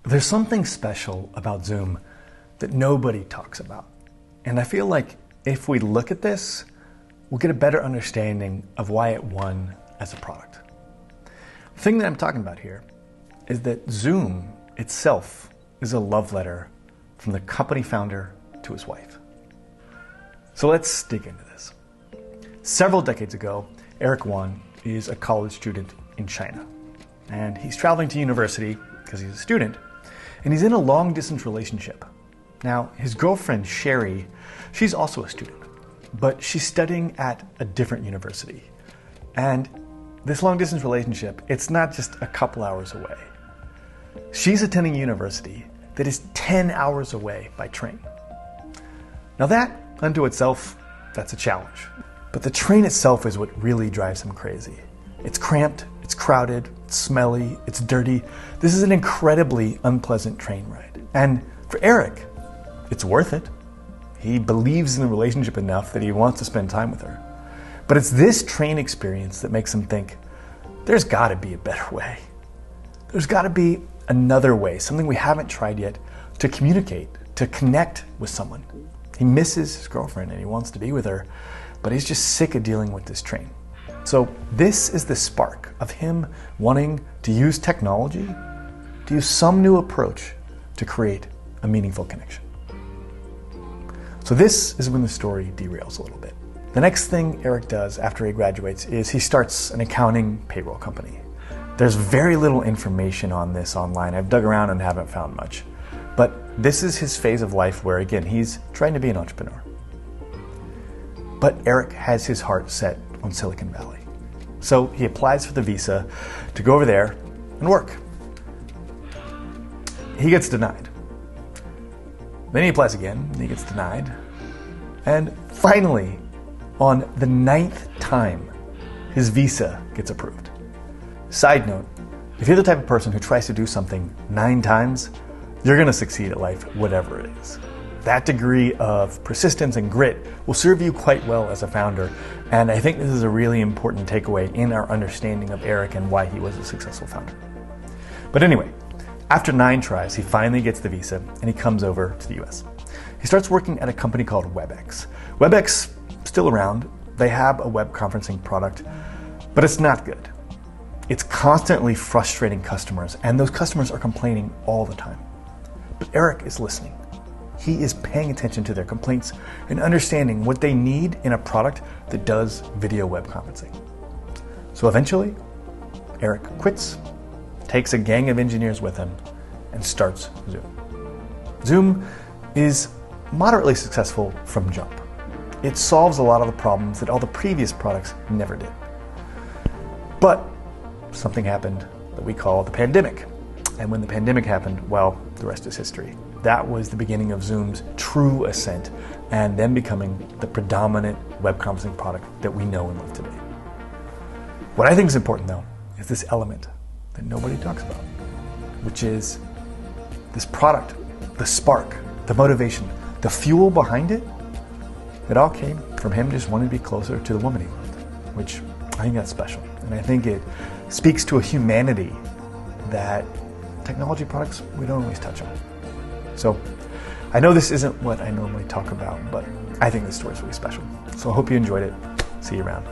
There's something special about Zoom that nobody talks about. And I feel like if we look at this, we'll get a better understanding of why it won as a product. The thing that I'm talking about here is that Zoom itself is a love letter from the company founder to his wife. So let's dig into this. Several decades ago, Eric Yuan is a college student in China. And he's traveling to university because he's a student. And he's in a long-distance relationship. Now, his girlfriend, Sherry, she's also a student, but she's studying at a different university. And this long-distance relationship, it's not just a couple hours away. She's attending a university that is 10 hours away by train. Now that, unto itself, that's a challenge. But the train itself is what really drives him crazy. It's cramped, it's crowded, it's smelly, it's dirty. This is an incredibly unpleasant train ride. And for Eric, it's worth it. He believes in the relationship enough that he wants to spend time with her. But it's this train experience that makes him think, there's gotta be a better way. There's gotta be another way, something we haven't tried yet, to communicate, to connect with someone. He misses his girlfriend and he wants to be with her, but he's just sick of dealing with this train. So this is the spark of him wanting to use technology, to use some new approach to create a meaningful connection. So this is when the story derails a little bit. The next thing Eric does after he graduates is he starts an accounting payroll company. There's very little information on this online. I've dug around and haven't found much. But this is his phase of life where, again, he's trying to be an entrepreneur. But Eric has his heart set on Silicon Valley. So he applies for the visa to go over there and work. He gets denied. Then he applies again, and he gets denied. And finally, on the 9th time, his visa gets approved. Side note, if you're the type of person who tries to do something 9 times, you're going to succeed at life, whatever it is. That degree of persistence and grit will serve you quite well as a founder, and I think this is a really important takeaway in our understanding of Eric and why he was a successful founder. But anyway, after 9 tries, he finally gets the visa and he comes over to the US. He starts working at a company called Webex. Webex, still around, they have a web conferencing product, but it's not good. It's constantly frustrating customers, and those customers are complaining all the time. But Eric is listening. He is paying attention to their complaints and understanding what they need in a product that does video web conferencing. So eventually, Eric quits, takes a gang of engineers with him, and starts Zoom. Zoom is moderately successful from jump. It solves a lot of the problems that all the previous products never did. But something happened that we call the pandemic. And when the pandemic happened, well, the rest is history. That was the beginning of Zoom's true ascent and them becoming the predominant web conferencing product that we know and love today. What I think is important, though, is this element that nobody talks about, which is this product, the spark, the motivation, the fuel behind it. It all came from him just wanting to be closer to the woman he loved, which I think that's special. And I think it speaks to a humanity that technology products we don't always touch on. So I know this isn't what I normally talk about, but I think this story is really special. So I hope you enjoyed it. See you around.